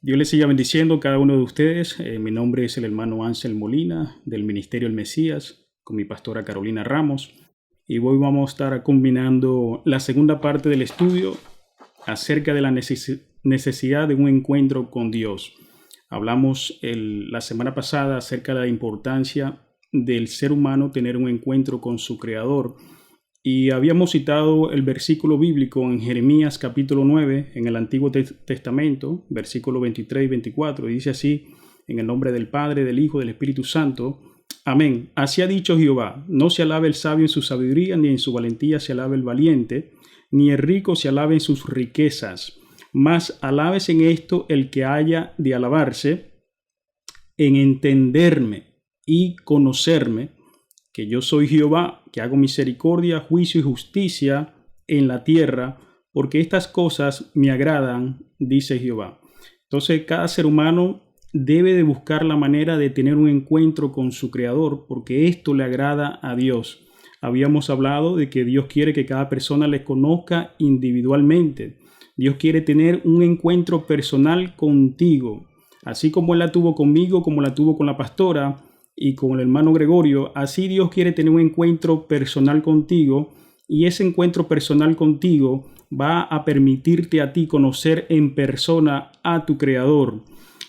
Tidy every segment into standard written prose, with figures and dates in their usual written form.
Dios les siga bendiciendo a cada uno de ustedes. Mi nombre es el hermano Ángel Molina del Ministerio El Mesías con mi pastora Carolina Ramos. Y hoy vamos a estar combinando la segunda parte del estudio acerca de la necesidad de un encuentro con Dios. Hablamos la semana pasada acerca de la importancia del ser humano tener un encuentro con su Creador. Y habíamos citado el versículo bíblico en Jeremías capítulo 9, en el Antiguo Testamento, versículo 23 y 24. Y dice así: en el nombre del Padre, del Hijo, del Espíritu Santo. Amén. Así ha dicho Jehová: no se alabe el sabio en su sabiduría, ni en su valentía se alabe el valiente, ni el rico se alabe en sus riquezas. Mas alabes en esto el que haya de alabarse, en entenderme y conocerme, que yo soy Jehová, que hago misericordia, juicio y justicia en la tierra, porque estas cosas me agradan, dice Jehová. Entonces, cada ser humano debe de buscar la manera de tener un encuentro con su Creador, porque esto le agrada a Dios. Habíamos hablado de que Dios quiere que cada persona le conozca individualmente. Dios quiere tener un encuentro personal contigo, así como Él la tuvo conmigo, como la tuvo con la pastora y con el hermano Gregorio. Así Dios quiere tener un encuentro personal contigo, y ese encuentro personal contigo va a permitirte a ti conocer en persona a tu Creador.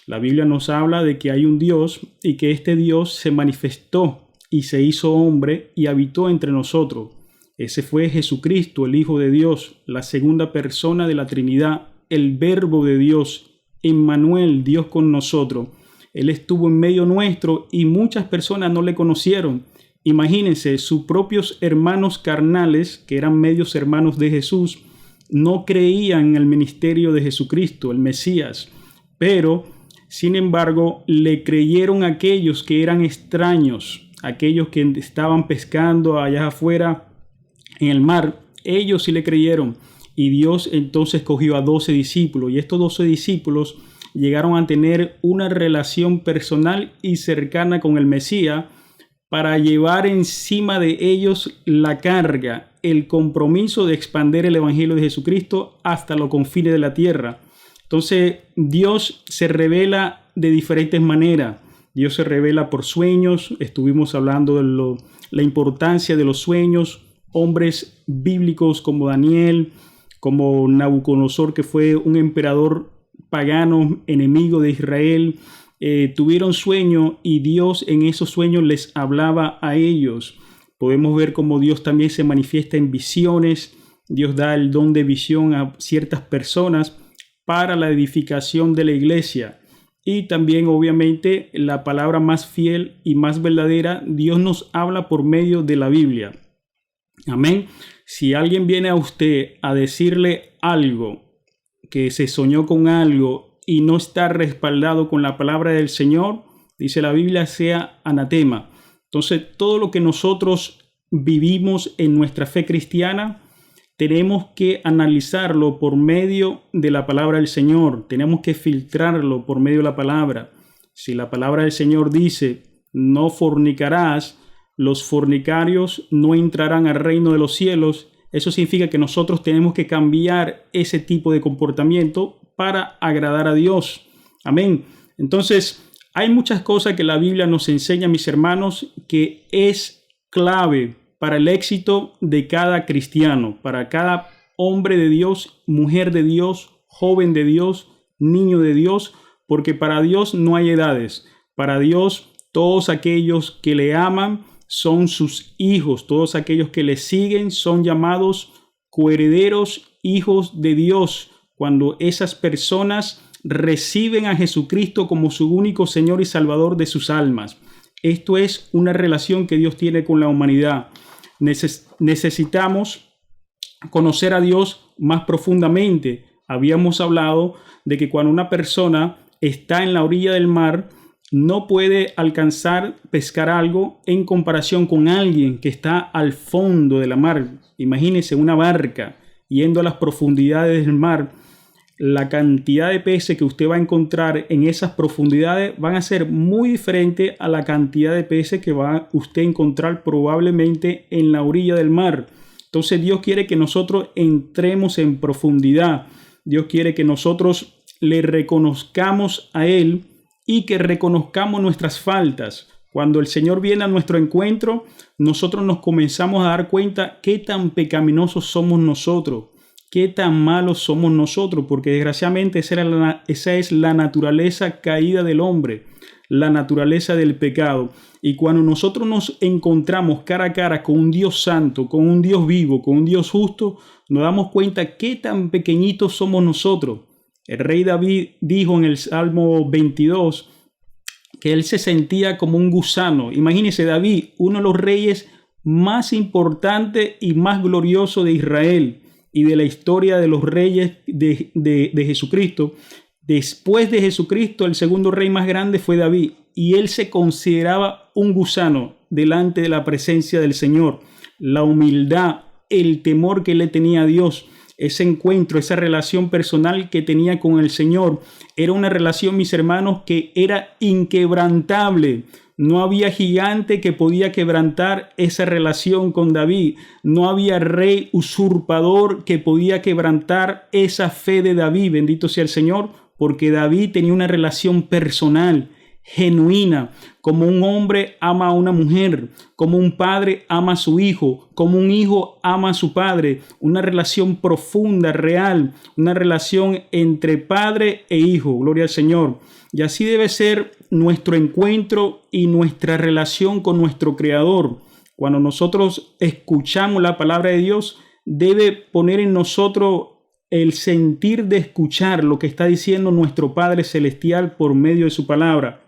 La Biblia nos habla de que hay un Dios y que este Dios se manifestó y se hizo hombre y habitó entre nosotros. Ese fue Jesucristo, el Hijo de Dios, la segunda persona de la Trinidad, el Verbo de Dios, Emmanuel, Dios con nosotros. Él estuvo en medio nuestro y muchas personas no le conocieron. Imagínense, sus propios hermanos carnales, que eran medios hermanos de Jesús, no creían en el ministerio de Jesucristo, el Mesías. Pero, sin embargo, le creyeron aquellos que eran extraños, aquellos que estaban pescando allá afuera en el mar. Ellos sí le creyeron. Y Dios entonces escogió a 12 discípulos. Y estos 12 discípulos llegaron a tener una relación personal y cercana con el Mesías para llevar encima de ellos la carga, el compromiso de expandir el Evangelio de Jesucristo hasta los confines de la tierra. Entonces, Dios se revela de diferentes maneras. Dios se revela por sueños. Estuvimos hablando de la importancia de los sueños. Hombres bíblicos como Daniel, como Nabucodonosor, que fue un emperador pagano, enemigo de Israel, tuvieron sueños y Dios en esos sueños les hablaba a ellos. Podemos ver cómo Dios también se manifiesta en visiones. Dios da el don de visión a ciertas personas para la edificación de la iglesia. Y también, obviamente, la palabra más fiel y más verdadera, Dios nos habla por medio de la Biblia. Amén. Si alguien viene a usted a decirle algo, que se soñó con algo y no está respaldado con la palabra del Señor, dice la Biblia, sea anatema. Entonces, todo lo que nosotros vivimos en nuestra fe cristiana, tenemos que analizarlo por medio de la palabra del Señor. Tenemos que filtrarlo por medio de la palabra. Si la palabra del Señor dice: no fornicarás, los fornicarios no entrarán al reino de los cielos, eso significa que nosotros tenemos que cambiar ese tipo de comportamiento para agradar a Dios. Amén. Entonces, hay muchas cosas que la Biblia nos enseña, mis hermanos, que es clave para el éxito de cada cristiano, para cada hombre de Dios, mujer de Dios, joven de Dios, niño de Dios, porque para Dios no hay edades. Para Dios, todos aquellos que le aman son sus hijos. Todos aquellos que le siguen son llamados coherederos, hijos de Dios, cuando esas personas reciben a Jesucristo como su único Señor y Salvador de sus almas. Esto es una relación que Dios tiene con la humanidad. Necesitamos conocer a Dios más profundamente. Habíamos hablado de que cuando una persona está en la orilla del mar, no puede alcanzar pescar algo en comparación con alguien que está al fondo de la mar. Imagínense una barca yendo a las profundidades del mar. La cantidad de peces que usted va a encontrar en esas profundidades van a ser muy diferente a la cantidad de peces que va usted a encontrar probablemente en la orilla del mar. Entonces Dios quiere que nosotros entremos en profundidad. Dios quiere que nosotros le reconozcamos a Él y que reconozcamos nuestras faltas. Cuando el Señor viene a nuestro encuentro, nosotros nos comenzamos a dar cuenta qué tan pecaminosos somos nosotros, qué tan malos somos nosotros, porque desgraciadamente esa es la naturaleza caída del hombre, la naturaleza del pecado. Y cuando nosotros nos encontramos cara a cara con un Dios santo, con un Dios vivo, con un Dios justo, nos damos cuenta qué tan pequeñitos somos nosotros. El rey David dijo en el Salmo 22 que él se sentía como un gusano. Imagínense, David, uno de los reyes más importantes y más gloriosos de Israel y de la historia de los reyes de Jesucristo. Después de Jesucristo, el segundo rey más grande fue David, y él se consideraba un gusano delante de la presencia del Señor. La humildad, el temor que le tenía a Dios, ese encuentro, esa relación personal que tenía con el Señor, era una relación, mis hermanos, que era inquebrantable. No había gigante que podía quebrantar esa relación con David. No había rey usurpador que podía quebrantar esa fe de David. Bendito sea el Señor, porque David tenía una relación personal, genuina, como un hombre ama a una mujer, como un padre ama a su hijo, como un hijo ama a su padre, una relación profunda, real, una relación entre padre e hijo, gloria al Señor. Y así debe ser nuestro encuentro y nuestra relación con nuestro Creador. Cuando nosotros escuchamos la palabra de Dios, debe poner en nosotros el sentir de escuchar lo que está diciendo nuestro Padre Celestial por medio de su palabra.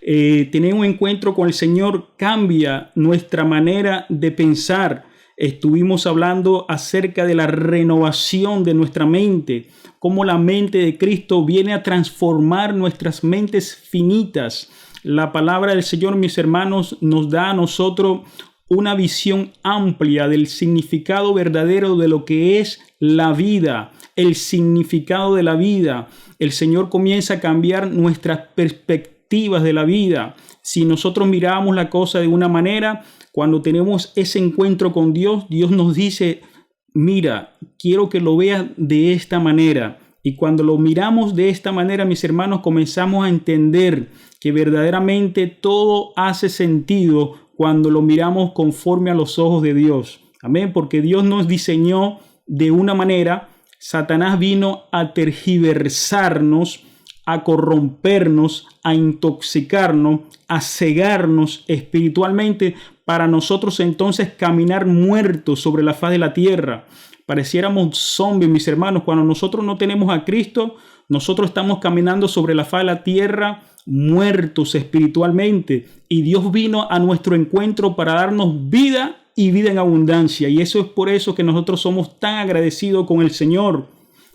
Tener un encuentro con el Señor cambia nuestra manera de pensar. Estuvimos hablando acerca de la renovación de nuestra mente, cómo la mente de Cristo viene a transformar nuestras mentes finitas. La palabra del Señor, mis hermanos, nos da a nosotros una visión amplia del significado verdadero de lo que es la vida, el significado de la vida. El Señor comienza a cambiar nuestras perspectivas de la vida. Si nosotros miramos la cosa de una manera, cuando tenemos ese encuentro con Dios, Dios nos dice, mira, quiero que lo veas de esta manera. Y cuando lo miramos de esta manera, mis hermanos, comenzamos a entender que verdaderamente todo hace sentido cuando lo miramos conforme a los ojos de Dios. Amén, porque Dios nos diseñó de una manera, Satanás vino a tergiversarnos, a corrompernos, a intoxicarnos, a cegarnos espiritualmente para nosotros entonces caminar muertos sobre la faz de la tierra. Pareciéramos zombies, mis hermanos. Cuando nosotros no tenemos a Cristo, nosotros estamos caminando sobre la faz de la tierra muertos espiritualmente. Y Dios vino a nuestro encuentro para darnos vida y vida en abundancia. Y eso es por eso que nosotros somos tan agradecidos con el Señor.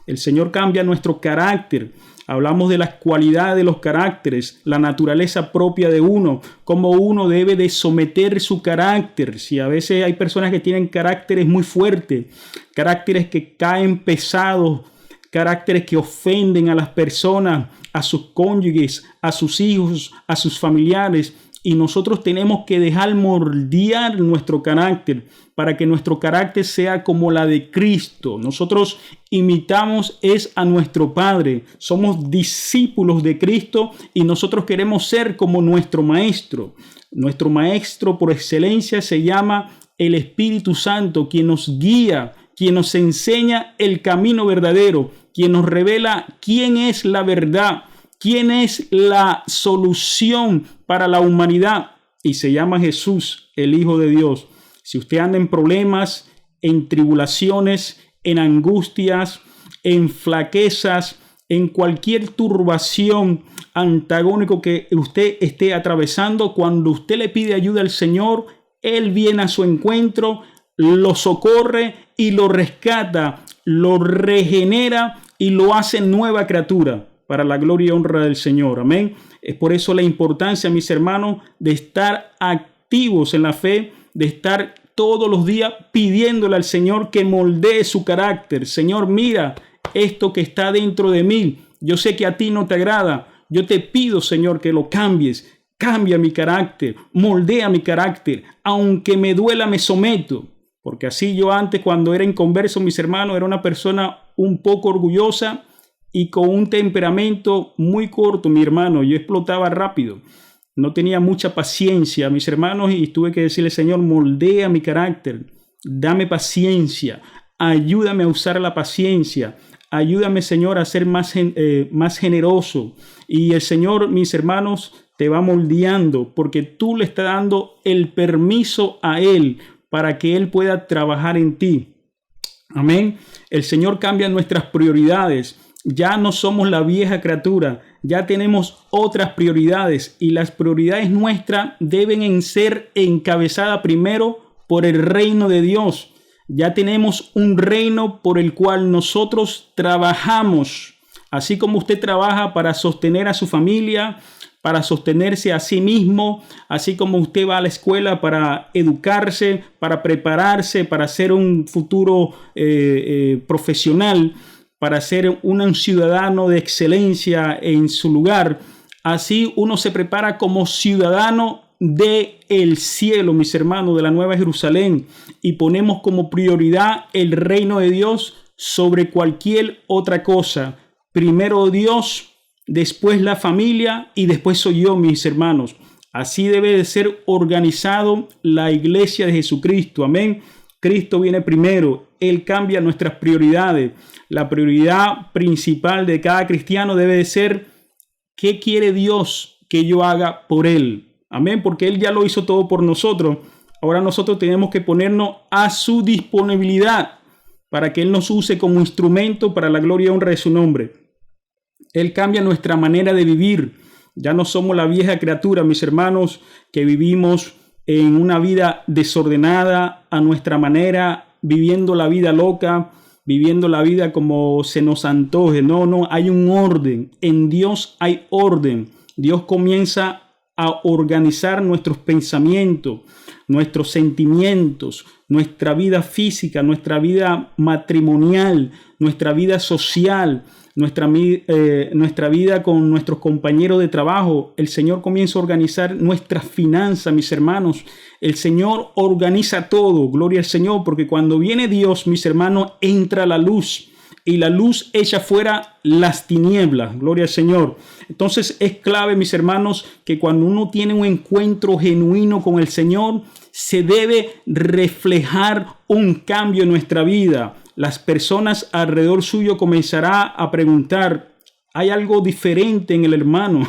El Señor cambia nuestro carácter. Hablamos de las cualidades de los caracteres, la naturaleza propia de uno, cómo uno debe de someter su carácter. Si a veces hay personas que tienen caracteres muy fuertes, caracteres que caen pesados, caracteres que ofenden a las personas, a sus cónyuges, a sus hijos, a sus familiares. Y nosotros tenemos que dejar moldear nuestro carácter para que nuestro carácter sea como la de Cristo. Nosotros imitamos a nuestro Padre. Somos discípulos de Cristo y nosotros queremos ser como nuestro Maestro. Nuestro Maestro por excelencia se llama el Espíritu Santo, quien nos guía, quien nos enseña el camino verdadero, quien nos revela quién es la verdad, quién es la solución para la humanidad, y se llama Jesús, el Hijo de Dios. Si usted anda en problemas, en tribulaciones, en angustias, en flaquezas, en cualquier turbación antagónico que usted esté atravesando, cuando usted le pide ayuda al Señor, Él viene a su encuentro, lo socorre y lo rescata, lo regenera y lo hace nueva criatura para la gloria y honra del Señor. Amén. Es por eso la importancia, mis hermanos, de estar activos en la fe, de estar todos los días pidiéndole al Señor que moldee su carácter. Señor, mira esto que está dentro de mí. Yo sé que a ti no te agrada. Yo te pido, Señor, que lo cambies. Cambia mi carácter, moldea mi carácter. Aunque me duela, me someto. Porque así yo antes, cuando era inconverso, mis hermanos, era una persona un poco orgullosa, y con un temperamento muy corto, mi hermano. Yo explotaba rápido. No tenía mucha paciencia, mis hermanos, y tuve que decirle, Señor, moldea mi carácter, dame paciencia, ayúdame a usar la paciencia, ayúdame, Señor, a ser más generoso. Y el Señor, mis hermanos, te va moldeando porque tú le estás dando el permiso a Él para que Él pueda trabajar en ti. Amén. El Señor cambia nuestras prioridades. Ya no somos la vieja criatura, ya tenemos otras prioridades y las prioridades nuestras deben ser encabezadas primero por el reino de Dios. Ya tenemos un reino por el cual nosotros trabajamos, así como usted trabaja para sostener a su familia, para sostenerse a sí mismo, así como usted va a la escuela para educarse, para prepararse, para ser un futuro profesional, para ser un ciudadano de excelencia en su lugar. Así uno se prepara como ciudadano del cielo, mis hermanos, de la Nueva Jerusalén, y ponemos como prioridad el reino de Dios sobre cualquier otra cosa. Primero Dios, después la familia y después soy yo, mis hermanos. Así debe de ser organizado la iglesia de Jesucristo. Amén. Cristo viene primero. Él cambia nuestras prioridades. La prioridad principal de cada cristiano debe de ser ¿qué quiere Dios que yo haga por Él? Amén, porque Él ya lo hizo todo por nosotros. Ahora nosotros tenemos que ponernos a su disponibilidad para que Él nos use como instrumento para la gloria y honra de su nombre. Él cambia nuestra manera de vivir. Ya no somos la vieja criatura, mis hermanos, que vivimos en una vida desordenada a nuestra manera, viviendo la vida loca, viviendo la vida como se nos antoje. No, hay un orden. En Dios hay orden. Dios comienza a organizar nuestros pensamientos, nuestros sentimientos, nuestra vida física, nuestra vida matrimonial, nuestra vida social, nuestra vida con nuestros compañeros de trabajo. El Señor comienza a organizar nuestras finanzas, mis hermanos. El Señor organiza todo, gloria al Señor, porque cuando viene Dios, mis hermanos, entra la luz y la luz echa fuera las tinieblas, gloria al Señor. Entonces es clave, mis hermanos, que cuando uno tiene un encuentro genuino con el Señor, se debe reflejar un cambio en nuestra vida. Las personas alrededor suyo comenzarán a preguntar, ¿hay algo diferente en el hermano?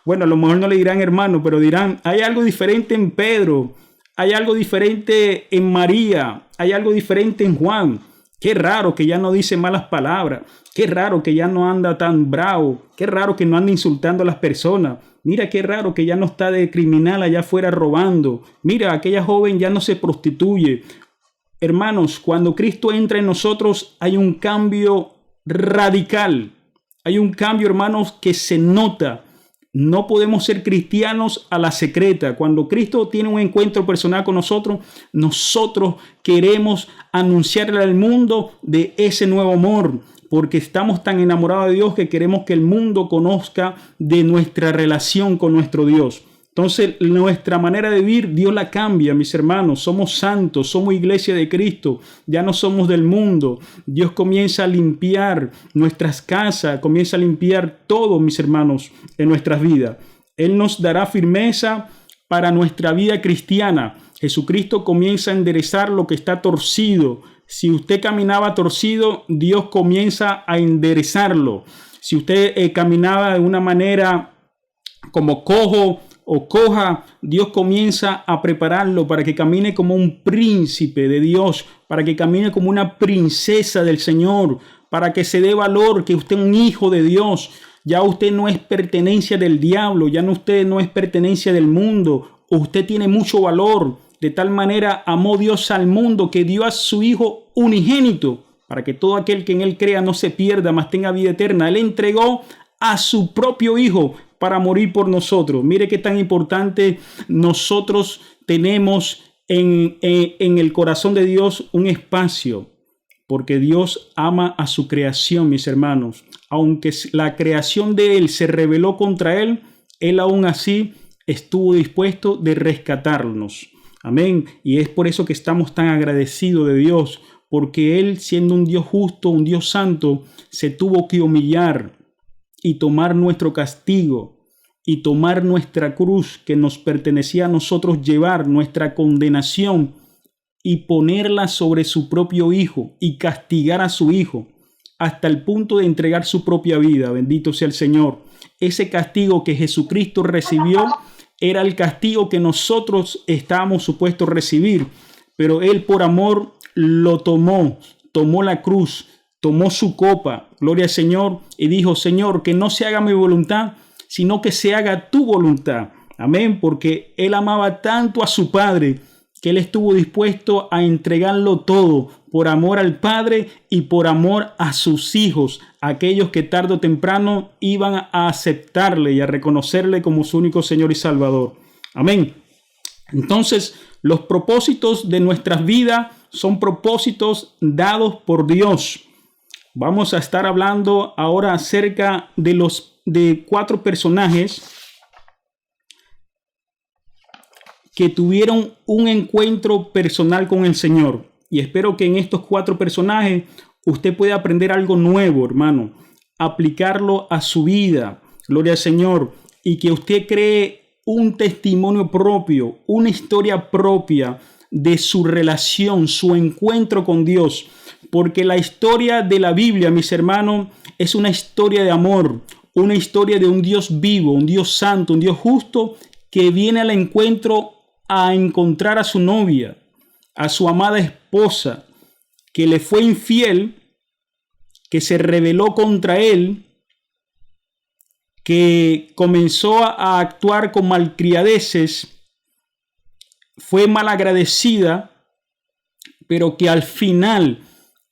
Bueno, a lo mejor no le dirán hermano, pero dirán, hay algo diferente en Pedro, hay algo diferente en María, hay algo diferente en Juan. Qué raro que ya no dice malas palabras, qué raro que ya no anda tan bravo, qué raro que no anda insultando a las personas. Mira qué raro que ya no está de criminal allá afuera robando. Mira, aquella joven ya no se prostituye. Hermanos, cuando Cristo entra en nosotros hay un cambio radical. Hay un cambio, hermanos, que se nota. No podemos ser cristianos a la secreta. Cuando Cristo tiene un encuentro personal con nosotros, nosotros queremos anunciarle al mundo de ese nuevo amor, porque estamos tan enamorados de Dios que queremos que el mundo conozca de nuestra relación con nuestro Dios. Entonces, nuestra manera de vivir, Dios la cambia, mis hermanos. Somos santos, somos iglesia de Cristo, ya no somos del mundo. Dios comienza a limpiar nuestras casas, comienza a limpiar todo, mis hermanos, en nuestras vidas. Él nos dará firmeza para nuestra vida cristiana. Jesucristo comienza a enderezar lo que está torcido. Si usted caminaba torcido, Dios comienza a enderezarlo. Si usted caminaba de una manera como cojo o coja, Dios comienza a prepararlo para que camine como un príncipe de Dios, para que camine como una princesa del Señor, para que se dé valor que usted es un hijo de Dios. Ya usted no es pertenencia del diablo, ya no usted no es pertenencia del mundo. Usted tiene mucho valor. De tal manera amó Dios al mundo que dio a su Hijo unigénito, para que todo aquel que en él crea no se pierda, mas tenga vida eterna. Él entregó a su propio Hijo para morir por nosotros. Mire qué tan importante nosotros tenemos en el corazón de Dios un espacio, porque Dios ama a su creación, mis hermanos. Aunque la creación de Él se rebeló contra Él, Él aún así estuvo dispuesto de rescatarnos. Amén. Y es por eso que estamos tan agradecidos de Dios, porque Él, siendo un Dios justo, un Dios santo, se tuvo que humillar y tomar nuestro castigo y tomar nuestra cruz que nos pertenecía a nosotros, llevar nuestra condenación y ponerla sobre su propio Hijo y castigar a su Hijo hasta el punto de entregar su propia vida. Bendito sea el Señor. Ese castigo que Jesucristo recibió era el castigo que nosotros estábamos supuestos a recibir, pero Él por amor lo tomó la cruz, tomó su copa, gloria al Señor, y dijo: Señor, que no se haga mi voluntad, sino que se haga tu voluntad. Amén, porque Él amaba tanto a su Padre que Él estuvo dispuesto a entregarlo todo por amor al Padre y por amor a sus hijos, aquellos que tarde o temprano iban a aceptarle y a reconocerle como su único Señor y Salvador. Amén. Entonces, los propósitos de nuestras vidas son propósitos dados por Dios. Vamos a estar hablando ahora acerca de 4 personajes que tuvieron un encuentro personal con el Señor. Y espero que en estos 4 personajes usted pueda aprender algo nuevo, hermano, aplicarlo a su vida, gloria al Señor, y que usted cree un testimonio propio, una historia propia de su relación, su encuentro con Dios. Porque la historia de la Biblia, mis hermanos, es una historia de amor, una historia de un Dios vivo, un Dios santo, un Dios justo, que viene al encuentro a encontrar a su novia, a su amada esposa, que le fue infiel, que se rebeló contra él, que comenzó a actuar con malcriadeces, fue malagradecida, pero que al final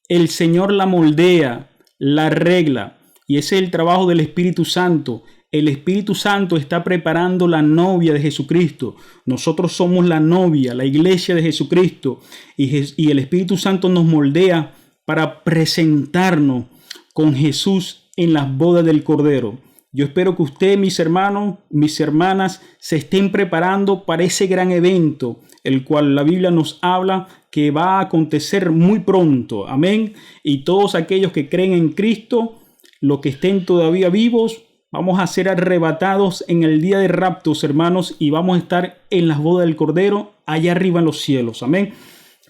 el Señor la moldea, la arregla, y ese es el trabajo del Espíritu Santo. El Espíritu Santo está preparando la novia de Jesucristo. Nosotros somos la novia, la iglesia de Jesucristo. Y el Espíritu Santo nos moldea para presentarnos con Jesús en las bodas del Cordero. Yo espero que usted, mis hermanos, mis hermanas, se estén preparando para ese gran evento, el cual la Biblia nos habla que va a acontecer muy pronto. Amén. Y todos aquellos que creen en Cristo, los que estén todavía vivos, vamos a ser arrebatados en el día de raptos, hermanos, y vamos a estar en las bodas del Cordero, allá arriba en los cielos. Amén.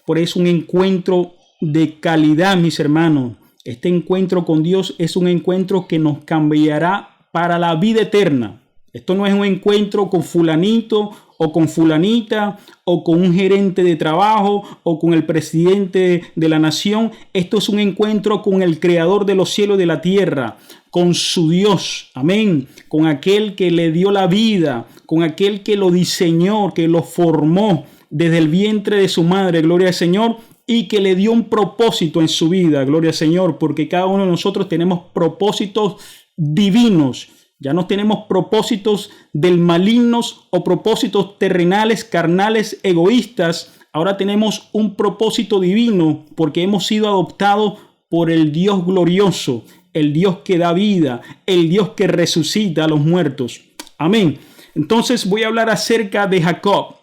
Por eso un encuentro de calidad, mis hermanos. Este encuentro con Dios es un encuentro que nos cambiará para la vida eterna. Esto no es un encuentro con fulanito o con fulanita o con un gerente de trabajo o con el presidente de la nación. Esto es un encuentro con el creador de los cielos y de la tierra, con su Dios, amén, con aquel que le dio la vida, con aquel que lo diseñó, que lo formó desde el vientre de su madre, gloria al Señor, y que le dio un propósito en su vida, gloria al Señor, porque cada uno de nosotros tenemos propósitos divinos. Ya no tenemos propósitos del malignos o propósitos terrenales, carnales, egoístas. Ahora tenemos un propósito divino porque hemos sido adoptados por el Dios glorioso, el Dios que da vida, el Dios que resucita a los muertos. Amén. Entonces voy a hablar acerca de Jacob.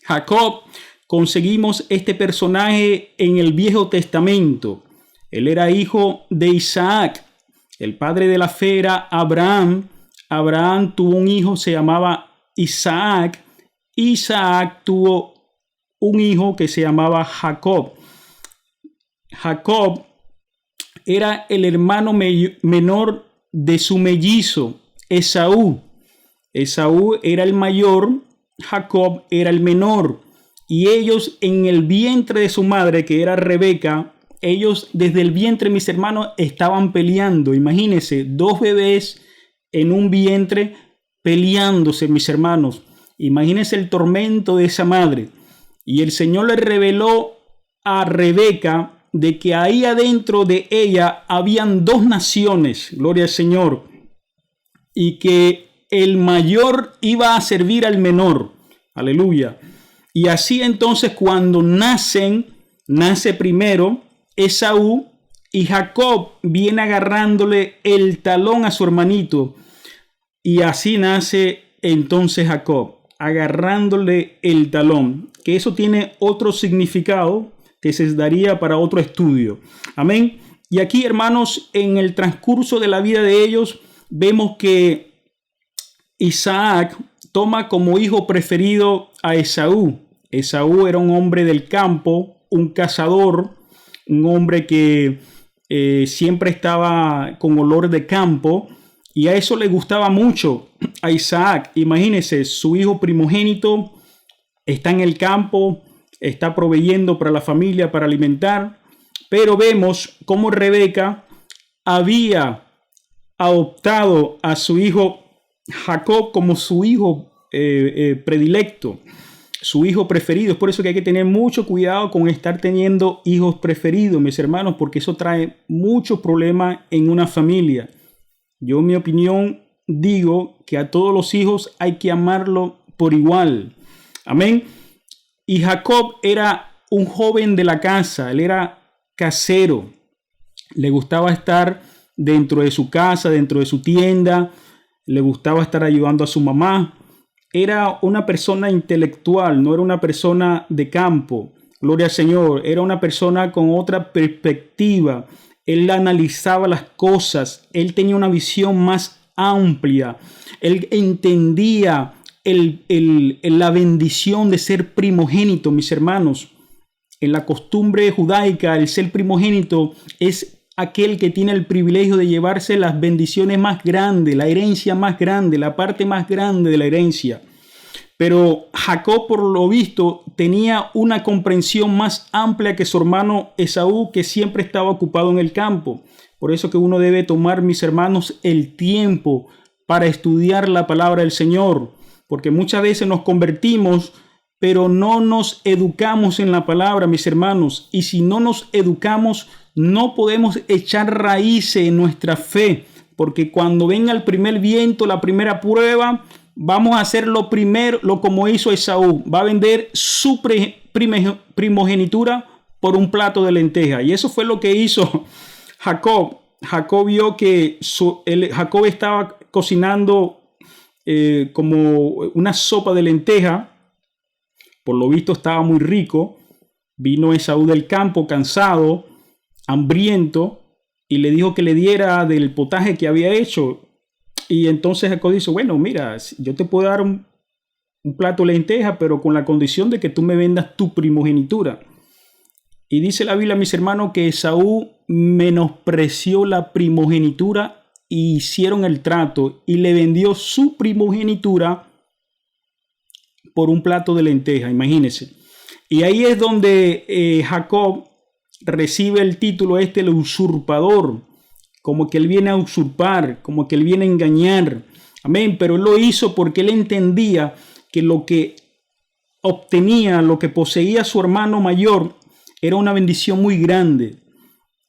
Jacob, conseguimos este personaje en el Viejo Testamento. Él era hijo de Isaac. El padre de la fe era Abraham. Abraham tuvo un hijo, se llamaba Isaac. Isaac tuvo un hijo que se llamaba Jacob. Jacob era el hermano menor de su mellizo, Esaú. Esaú era el mayor, Jacob era el menor. Y ellos en el vientre de su madre, que era Rebeca, ellos desde el vientre, mis hermanos, estaban peleando. Imagínense, 2 bebés en un vientre peleándose, mis hermanos. Imagínense el tormento de esa madre. Y el Señor le reveló a Rebeca de que ahí adentro de ella habían 2 naciones, gloria al Señor, y que el mayor iba a servir al menor. Aleluya. Y así entonces cuando nace primero Esaú, y Jacob viene agarrándole el talón a su hermanito. Y así nace entonces Jacob, agarrándole el talón. Que eso tiene otro significado, que se daría para otro estudio. Amén. Y aquí, hermanos, en el transcurso de la vida de ellos, vemos que Isaac toma como hijo preferido a Esaú. Esaú era un hombre del campo, un cazador, un hombre que siempre estaba con olor de campo, y a eso le gustaba mucho a Isaac. Imagínense, su hijo primogénito está en el campo, está proveyendo para la familia, para alimentar, pero vemos cómo Rebeca había adoptado a su hijo Jacob como su hijo predilecto, su hijo preferido. Es por eso que hay que tener mucho cuidado con estar teniendo hijos preferidos, mis hermanos, porque eso trae muchos problemas en una familia. Yo, en mi opinión, digo que a todos los hijos hay que amarlo por igual. Amén. Y Jacob era un joven de la casa, él era casero, le gustaba estar dentro de su casa, dentro de su tienda, le gustaba estar ayudando a su mamá. Era una persona intelectual, no era una persona de campo. Gloria al Señor, era una persona con otra perspectiva. Él analizaba las cosas, él tenía una visión más amplia, él entendía la bendición de ser primogénito, mis hermanos. En la costumbre judaica, el ser primogénito es aquel que tiene el privilegio de llevarse las bendiciones más grandes, la herencia más grande, la parte más grande de la herencia. Pero Jacob, por lo visto, tenía una comprensión más amplia que su hermano Esaú, que siempre estaba ocupado en el campo. Por eso que uno debe tomar, mis hermanos, el tiempo para estudiar la palabra del Señor, porque muchas veces nos convertimos, pero no nos educamos en la palabra, mis hermanos. Y si no nos educamos, no podemos echar raíces en nuestra fe, porque cuando venga el primer viento, la primera prueba, vamos a hacer lo primero, lo como hizo Esaú. Va a vender su primogenitura por un plato de lenteja. Y eso fue lo que hizo Jacob. Jacob vio que Jacob estaba cocinando como una sopa de lenteja. Por lo visto estaba muy rico. Vino Esaú del campo cansado, hambriento, y le dijo que le diera del potaje que había hecho. Y entonces Jacob dice, bueno, mira, yo te puedo dar un plato de lenteja, pero con la condición de que tú me vendas tu primogenitura. Y dice la Biblia, mis hermanos, que Esaú menospreció la primogenitura y hicieron el trato y le vendió su primogenitura por un plato de lenteja, imagínense. Y ahí es donde Jacob recibe el título el usurpador, como que él viene a usurpar, como que él viene a engañar. Amén, pero él lo hizo porque él entendía que lo que obtenía, lo que poseía su hermano mayor, era una bendición muy grande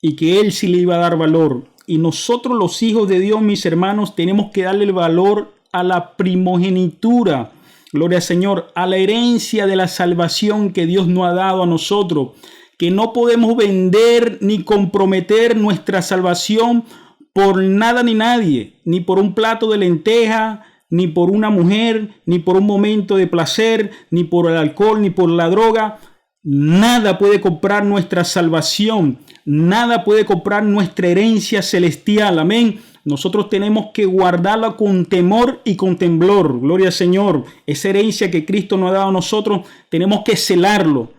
y que él sí le iba a dar valor. Y nosotros, los hijos de Dios, mis hermanos, tenemos que darle el valor a la primogenitura. Gloria al Señor, a la herencia de la salvación que Dios nos ha dado a nosotros, que no podemos vender ni comprometer nuestra salvación por nada ni nadie, ni por un plato de lenteja, ni por una mujer, ni por un momento de placer, ni por el alcohol, ni por la droga. Nada puede comprar nuestra salvación, nada puede comprar nuestra herencia celestial. Amén. Nosotros tenemos que guardarla con temor y con temblor. Gloria al Señor. Esa herencia que Cristo nos ha dado a nosotros, tenemos que celarlo.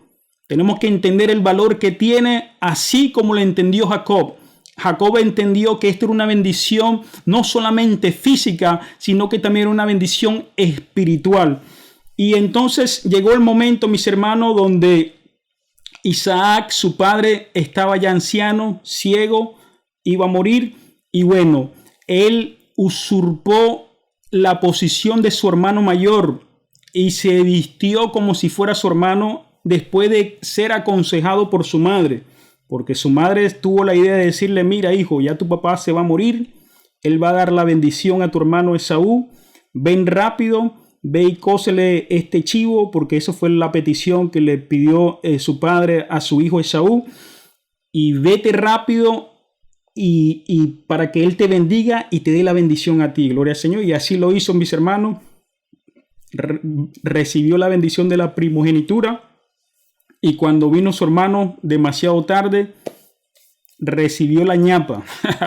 Tenemos que entender el valor que tiene, así como lo entendió Jacob. Jacob entendió que esto era una bendición no solamente física, sino que también era una bendición espiritual. Y entonces llegó el momento, mis hermanos, donde Isaac, su padre, estaba ya anciano, ciego, iba a morir. Y bueno, él usurpó la posición de su hermano mayor y se vistió como si fuera su hermano después de ser aconsejado por su madre. Porque su madre tuvo la idea de decirle, mira hijo, ya tu papá se va a morir, él va a dar la bendición a tu hermano Esaú, ven rápido, ve y cósele este chivo, porque eso fue la petición que le pidió su padre a su hijo Esaú, y vete rápido y para que él te bendiga y te dé la bendición a ti. Gloria al Señor. Y así lo hizo, mis hermanos. Recibió la bendición de la primogenitura. Y cuando vino su hermano demasiado tarde, recibió la ñapa.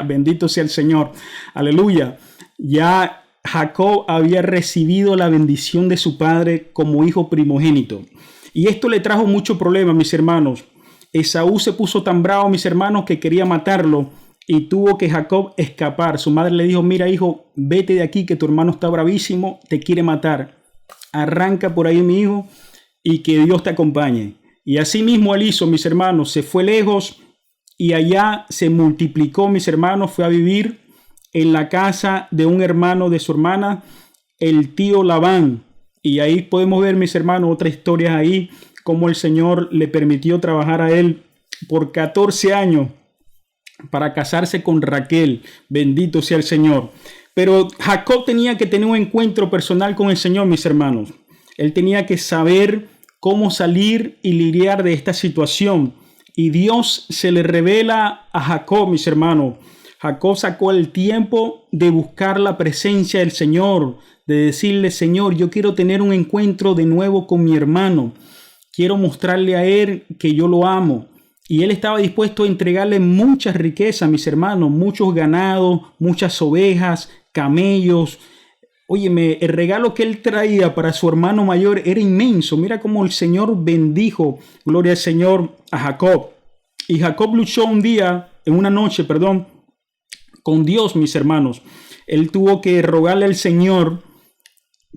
Bendito sea el Señor. Aleluya. Ya Jacob había recibido la bendición de su padre como hijo primogénito. Y esto le trajo mucho problema, mis hermanos. Esaú se puso tan bravo, mis hermanos, que quería matarlo y tuvo que Jacob escapar. Su madre le dijo: mira, hijo, vete de aquí, que tu hermano está bravísimo, te quiere matar. Arranca por ahí, mi hijo, y que Dios te acompañe. Y así mismo él hizo, mis hermanos. Se fue lejos y allá se multiplicó, mis hermanos. Fue a vivir en la casa de un hermano de su hermana, el tío Labán. Y ahí podemos ver, mis hermanos, otras historias ahí, cómo el Señor le permitió trabajar a él por 14 años para casarse con Raquel. Bendito sea el Señor. Pero Jacob tenía que tener un encuentro personal con el Señor, mis hermanos. Él tenía que saber cómo salir y lidiar de esta situación. Y Dios se le revela a Jacob, mis hermanos. Jacob sacó el tiempo de buscar la presencia del Señor, de decirle: Señor, yo quiero tener un encuentro de nuevo con mi hermano. Quiero mostrarle a él que yo lo amo. Y él estaba dispuesto a entregarle muchas riquezas, mis hermanos, muchos ganados, muchas ovejas, camellos. Óyeme, el regalo que él traía para su hermano mayor era inmenso. Mira cómo el Señor bendijo, gloria al Señor, a Jacob. Y Jacob luchó una noche, con Dios, mis hermanos. Él tuvo que rogarle al Señor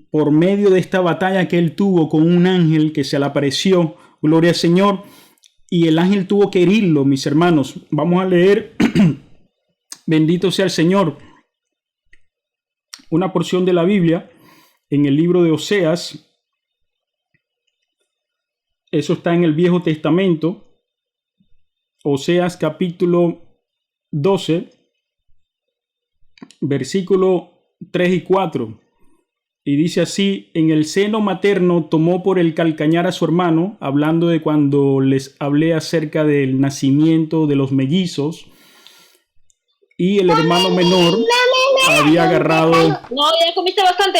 por medio de esta batalla que él tuvo con un ángel que se le apareció, gloria al Señor. Y el ángel tuvo que herirlo, mis hermanos. Vamos a leer, bendito sea el Señor, una porción de la Biblia en el libro de Oseas. Eso está en el Viejo Testamento. Oseas capítulo 12, versículo 3 y 4. Y dice así: en el seno materno tomó por el calcañar a su hermano, hablando de cuando les hablé acerca del nacimiento de los mellizos. Y el hermano menor había agarrado... No, ya comiste bastante.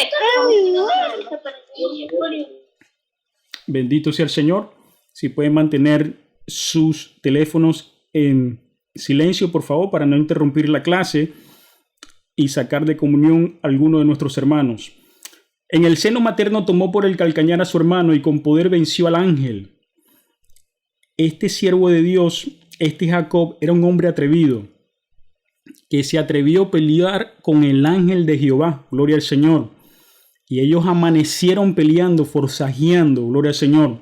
Bendito sea el Señor. Si pueden mantener sus teléfonos en silencio, por favor, para no interrumpir la clase y sacar de comunión a alguno de nuestros hermanos. En el seno materno tomó por el calcañar a su hermano y con poder venció al ángel. Este siervo de Dios, este Jacob, era un hombre atrevido, que se atrevió a pelear con el ángel de Jehová, gloria al Señor. Y ellos amanecieron peleando, forzajeando, gloria al Señor.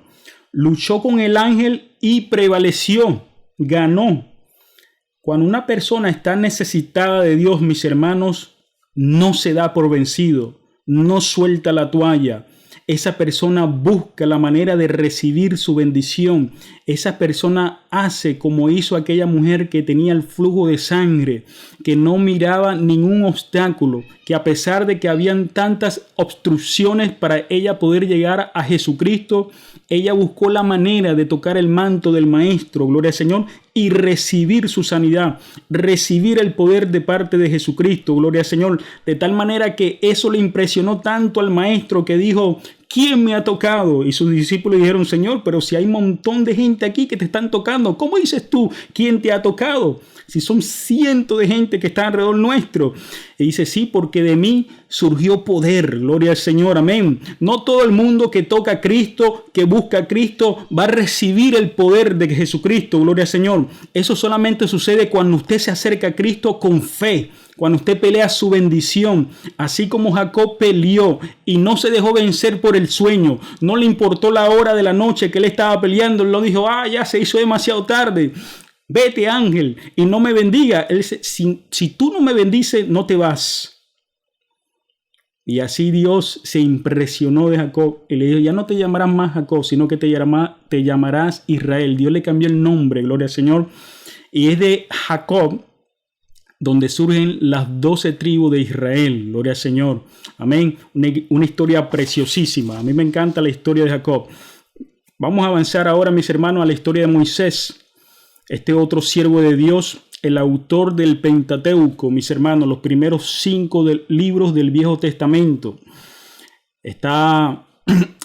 Luchó con el ángel y prevaleció, ganó. Cuando una persona está necesitada de Dios, mis hermanos, no se da por vencido, no suelta la toalla. Esa persona busca la manera de recibir su bendición. Esa persona hace como hizo aquella mujer que tenía el flujo de sangre, que no miraba ningún obstáculo, que a pesar de que habían tantas obstrucciones para ella poder llegar a Jesucristo, ella buscó la manera de tocar el manto del Maestro, gloria al Señor, y recibir su sanidad, recibir el poder de parte de Jesucristo, gloria al Señor, de tal manera que eso le impresionó tanto al Maestro que dijo: ¿quién me ha tocado? Y sus discípulos dijeron: Señor, pero si hay un montón de gente aquí que te están tocando, ¿cómo dices tú quién te ha tocado? Si son cientos de gente que está alrededor nuestro. Y dice: sí, porque de mí surgió poder, gloria al Señor, amén. No todo el mundo que toca a Cristo, que busca a Cristo, va a recibir el poder de Jesucristo, gloria al Señor. Eso solamente sucede cuando usted se acerca a Cristo con fe, cuando usted pelea su bendición, así como Jacob peleó y no se dejó vencer por el sueño. No le importó la hora de la noche que él estaba peleando. Él no dijo: ya se hizo demasiado tarde. Vete, ángel, y no me bendiga. Él dice: si tú no me bendices, no te vas. Y así Dios se impresionó de Jacob y le dijo: ya no te llamarás más Jacob, sino que te llamarás Israel. Dios le cambió el nombre, gloria al Señor. Y es de Jacob donde surgen las 12 tribus de Israel, gloria al Señor, amén. Una historia preciosísima. A mí me encanta la historia de Jacob. Vamos a avanzar ahora, mis hermanos, a la historia de Moisés, este otro siervo de Dios, el autor del Pentateuco, mis hermanos, los primeros 5 libros del Viejo Testamento. Está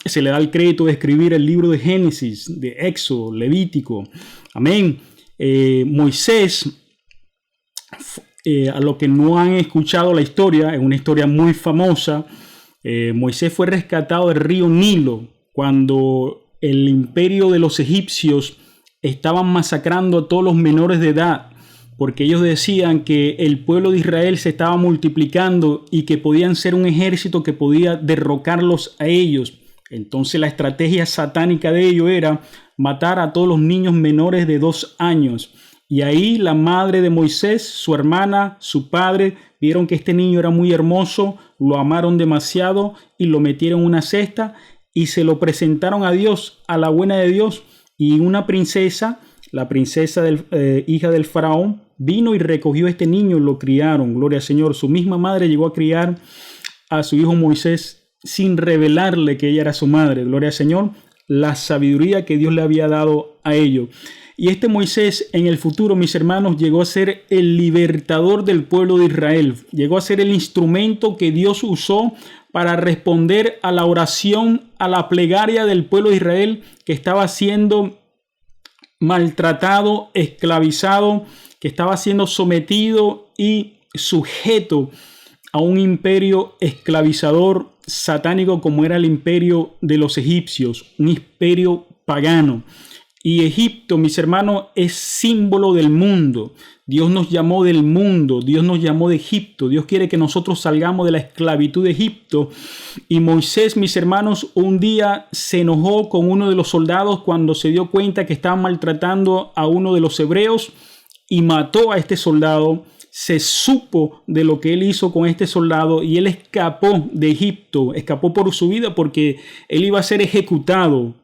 se le da el crédito de escribir el libro de Génesis, de Éxodo, Levítico. Amén. Moisés, a los que no han escuchado la historia, es una historia muy famosa. Moisés fue rescatado del río Nilo cuando el imperio de los egipcios estaban masacrando a todos los menores de edad, porque ellos decían que el pueblo de Israel se estaba multiplicando y que podían ser un ejército que podía derrocarlos a ellos. Entonces la estrategia satánica de ellos era matar a todos los niños menores de 2 años. Y ahí la madre de Moisés, su hermana, su padre, vieron que este niño era muy hermoso, lo amaron demasiado y lo metieron en una cesta y se lo presentaron a Dios, a la buena de Dios. Y una princesa, la princesa hija del faraón, vino y recogió a este niño y lo criaron. Gloria al Señor. Su misma madre llegó a criar a su hijo Moisés sin revelarle que ella era su madre. Gloria al Señor. La sabiduría que Dios le había dado a ellos. Y este Moisés en el futuro, mis hermanos, llegó a ser el libertador del pueblo de Israel. Llegó a ser el instrumento que Dios usó para responder a la oración, a la plegaria del pueblo de Israel que estaba siendo maltratado, esclavizado, que estaba siendo sometido y sujeto a un imperio esclavizador satánico como era el imperio de los egipcios, un imperio pagano. Y Egipto, mis hermanos, es símbolo del mundo. Dios nos llamó del mundo, Dios nos llamó de Egipto. Dios quiere que nosotros salgamos de la esclavitud de Egipto. Y Moisés, mis hermanos, un día se enojó con uno de los soldados cuando se dio cuenta que estaban maltratando a uno de los hebreos y mató a este soldado. Se supo de lo que él hizo con este soldado y él escapó de Egipto, escapó por su vida porque él iba a ser ejecutado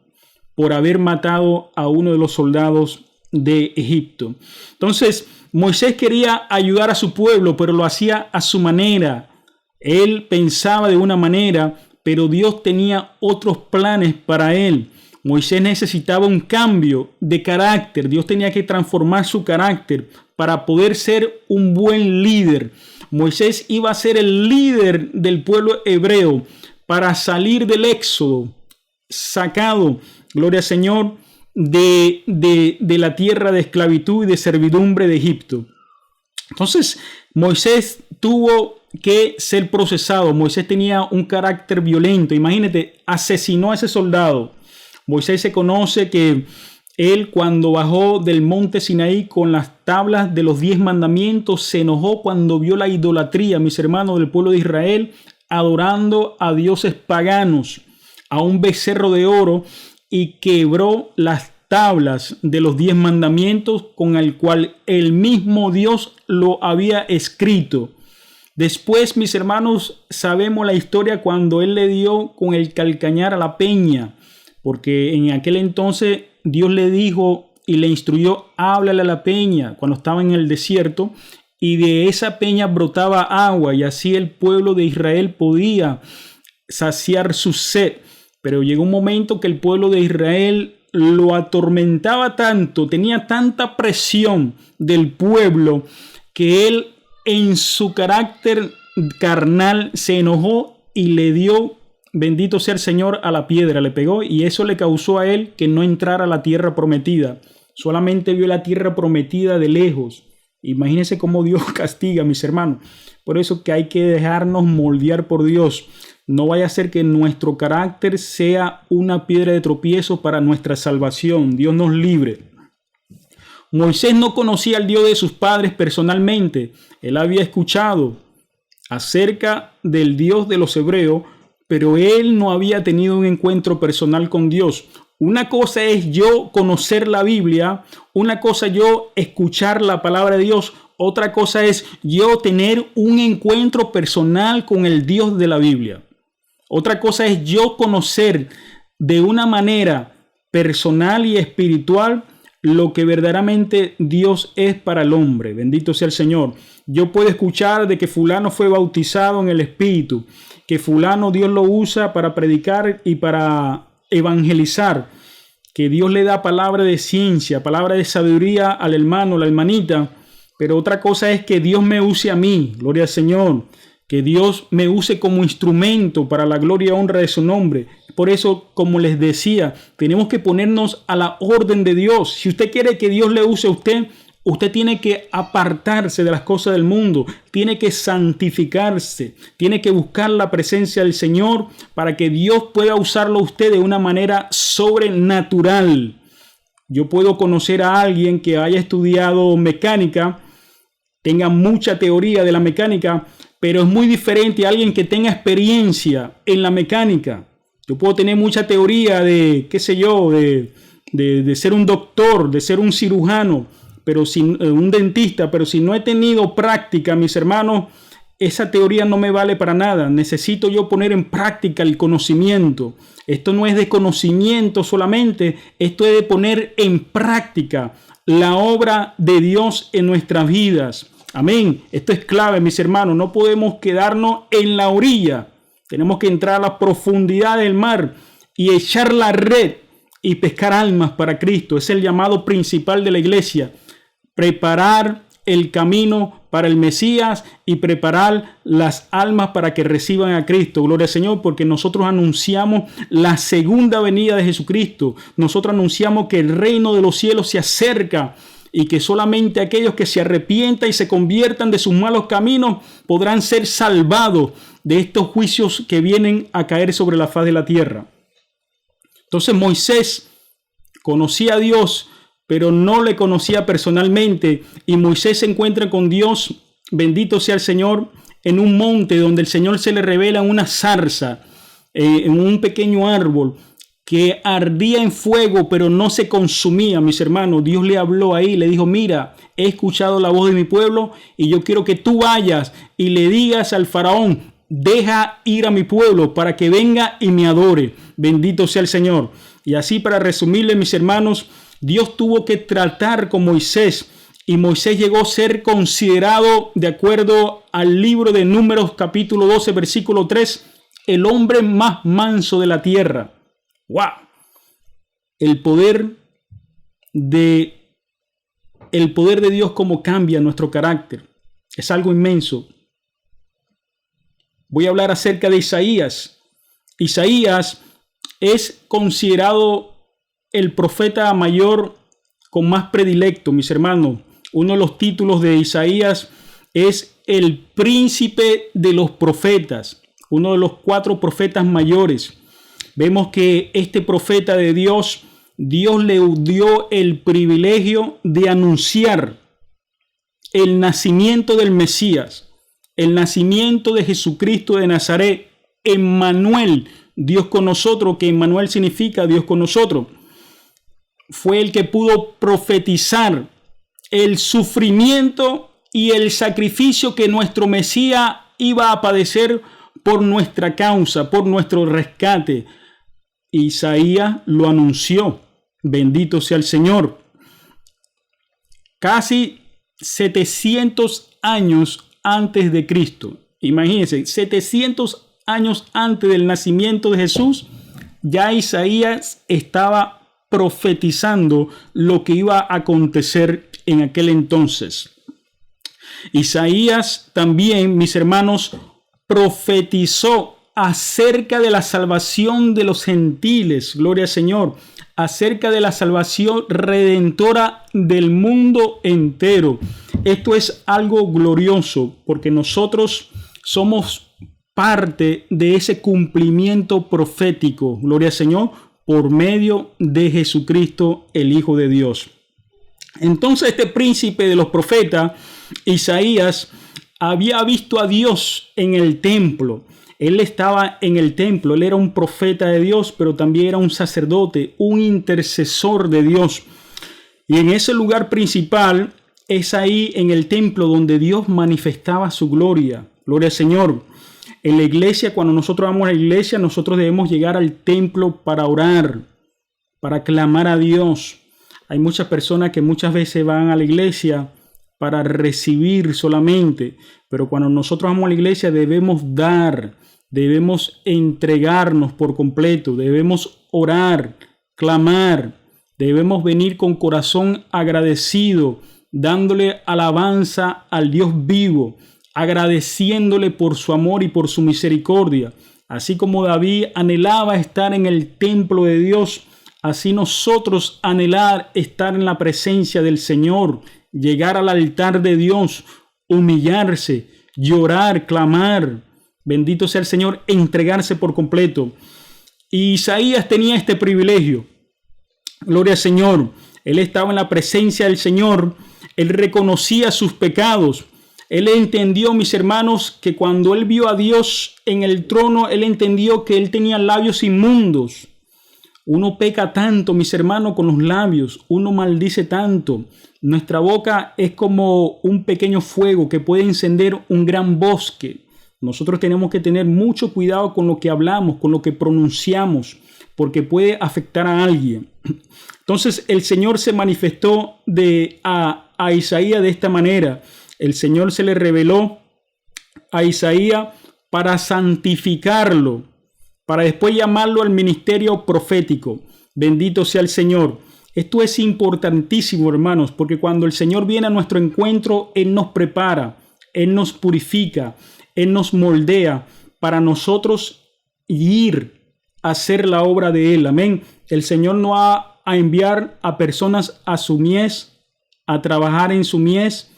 por haber matado a uno de los soldados de Egipto. Entonces, Moisés quería ayudar a su pueblo, pero lo hacía a su manera. Él pensaba de una manera, pero Dios tenía otros planes para él. Moisés necesitaba un cambio de carácter. Dios tenía que transformar su carácter para poder ser un buen líder. Moisés iba a ser el líder del pueblo hebreo para salir del éxodo, sacado, gloria al Señor, de la tierra de esclavitud y de servidumbre de Egipto. Entonces, Moisés tuvo que ser procesado. Moisés tenía un carácter violento. Imagínate, asesinó a ese soldado. Moisés se conoce que él, cuando bajó del monte Sinaí con las tablas de los 10 mandamientos, se enojó cuando vio la idolatría, mis hermanos, del pueblo de Israel, adorando a dioses paganos, a un becerro de oro, y quebró las tablas de los 10 mandamientos con el cual el mismo Dios lo había escrito. Después, mis hermanos, sabemos la historia cuando él le dio con el calcañar a la peña, porque en aquel entonces Dios le dijo y le instruyó, háblale a la peña cuando estaba en el desierto, y de esa peña brotaba agua y así el pueblo de Israel podía saciar su sed. Pero llegó un momento que el pueblo de Israel lo atormentaba tanto, tenía tanta presión del pueblo, que él en su carácter carnal se enojó y le dio, bendito sea el Señor, a la piedra, le pegó, y eso le causó a él que no entrara a la tierra prometida. Solamente vio la tierra prometida de lejos. Imagínense cómo Dios castiga, mis hermanos. Por eso que hay que dejarnos moldear por Dios. No vaya a ser que nuestro carácter sea una piedra de tropiezo para nuestra salvación. Dios nos libre. Moisés no conocía al Dios de sus padres personalmente. Él había escuchado acerca del Dios de los hebreos, pero él no había tenido un encuentro personal con Dios. Una cosa es yo conocer la Biblia, una cosa yo escuchar la palabra de Dios, otra cosa es yo tener un encuentro personal con el Dios de la Biblia. Otra cosa es yo conocer de una manera personal y espiritual lo que verdaderamente Dios es para el hombre. Bendito sea el Señor. Yo puedo escuchar de que fulano fue bautizado en el Espíritu, que fulano Dios lo usa para predicar y para evangelizar, que Dios le da palabra de ciencia, palabra de sabiduría al hermano, a la hermanita. Pero otra cosa es que Dios me use a mí, gloria al Señor. Que Dios me use como instrumento para la gloria y honra de su nombre. Por eso, como les decía, tenemos que ponernos a la orden de Dios. Si usted quiere que Dios le use a usted, usted tiene que apartarse de las cosas del mundo, tiene que santificarse, tiene que buscar la presencia del Señor para que Dios pueda usarlo a usted de una manera sobrenatural. Yo puedo conocer a alguien que haya estudiado mecánica, tenga mucha teoría de la mecánica, pero es muy diferente a alguien que tenga experiencia en la mecánica. Yo puedo tener mucha teoría de, qué sé yo, de ser un doctor, de ser un cirujano, pero un dentista, pero si no he tenido práctica, mis hermanos, esa teoría no me vale para nada. Necesito yo poner en práctica el conocimiento. Esto no es de conocimiento solamente, esto es de poner en práctica la obra de Dios en nuestras vidas. Amén. Esto es clave, mis hermanos. No podemos quedarnos en la orilla. Tenemos que entrar a la profundidad del mar y echar la red y pescar almas para Cristo. Es el llamado principal de la iglesia. Preparar el camino para el Mesías y preparar las almas para que reciban a Cristo. Gloria al Señor, porque nosotros anunciamos la segunda venida de Jesucristo. Nosotros anunciamos que el reino de los cielos se acerca y que solamente aquellos que se arrepientan y se conviertan de sus malos caminos podrán ser salvados de estos juicios que vienen a caer sobre la faz de la tierra. Entonces Moisés conocía a Dios, pero no le conocía personalmente, y Moisés se encuentra con Dios, bendito sea el Señor, en un monte donde el Señor se le revela en una zarza, en un pequeño árbol que ardía en fuego, pero no se consumía, mis hermanos. Dios le habló ahí, le dijo: mira, he escuchado la voz de mi pueblo y yo quiero que tú vayas y le digas al faraón: deja ir a mi pueblo para que venga y me adore. Bendito sea el Señor. Y así, para resumirle, mis hermanos, Dios tuvo que tratar con Moisés, y Moisés llegó a ser considerado, de acuerdo al libro de Números capítulo 12 versículo 3, el hombre más manso de la tierra. ¡Wow! El poder de Dios, cómo cambia nuestro carácter. Es algo inmenso. Voy a hablar acerca de Isaías. Isaías es considerado el profeta mayor con más predilecto, mis hermanos. Uno de los títulos de Isaías es el príncipe de los profetas, uno de los 4 profetas mayores. Vemos que este profeta de Dios, Dios le dio el privilegio de anunciar el nacimiento del Mesías, el nacimiento de Jesucristo de Nazaret, Emmanuel, Dios con nosotros, que Emmanuel significa Dios con nosotros. Fue el que pudo profetizar el sufrimiento y el sacrificio que nuestro Mesías iba a padecer por nuestra causa, por nuestro rescate. Isaías lo anunció. Bendito sea el Señor. Casi 700 años antes de Cristo. Imagínense, 700 años antes del nacimiento de Jesús, ya Isaías estaba profetizando lo que iba a acontecer en aquel entonces. Isaías también, mis hermanos, profetizó acerca de la salvación de los gentiles, gloria al Señor, acerca de la salvación redentora del mundo entero. Esto es algo glorioso, porque nosotros somos parte de ese cumplimiento profético, gloria al Señor, por medio de Jesucristo, el Hijo de Dios. Entonces, este príncipe de los profetas, Isaías, había visto a Dios en el templo. Él estaba en el templo, él era un profeta de Dios, pero también era un sacerdote, un intercesor de Dios. Y en ese lugar principal es ahí en el templo donde Dios manifestaba su gloria. Gloria al Señor. En la iglesia, cuando nosotros vamos a la iglesia, nosotros debemos llegar al templo para orar, para clamar a Dios. Hay muchas personas que muchas veces van a la iglesia para recibir solamente, pero cuando nosotros vamos a la iglesia debemos dar, debemos entregarnos por completo, debemos orar, clamar, debemos venir con corazón agradecido, dándole alabanza al Dios vivo, agradeciéndole por su amor y por su misericordia. Así como David anhelaba estar en el templo de Dios, así nosotros anhelar estar en la presencia del Señor, llegar al altar de Dios, humillarse, llorar, clamar. Bendito sea el Señor, entregarse por completo. Y Isaías tenía este privilegio. Gloria al Señor. Él estaba en la presencia del Señor. Él reconocía sus pecados. Él entendió, mis hermanos, que cuando él vio a Dios en el trono, él entendió que él tenía labios inmundos. Uno peca tanto, mis hermanos, con los labios. Uno maldice tanto. Nuestra boca es como un pequeño fuego que puede encender un gran bosque. Nosotros tenemos que tener mucho cuidado con lo que hablamos, con lo que pronunciamos, porque puede afectar a alguien. Entonces el Señor se manifestó a Isaías de esta manera. El Señor se le reveló a Isaías para santificarlo, para después llamarlo al ministerio profético. Bendito sea el Señor. Esto es importantísimo, hermanos, porque cuando el Señor viene a nuestro encuentro, Él nos prepara, Él nos purifica, Él nos moldea para nosotros ir a hacer la obra de Él. Amén. El Señor no va a enviar a personas a su mies, a trabajar en su mies,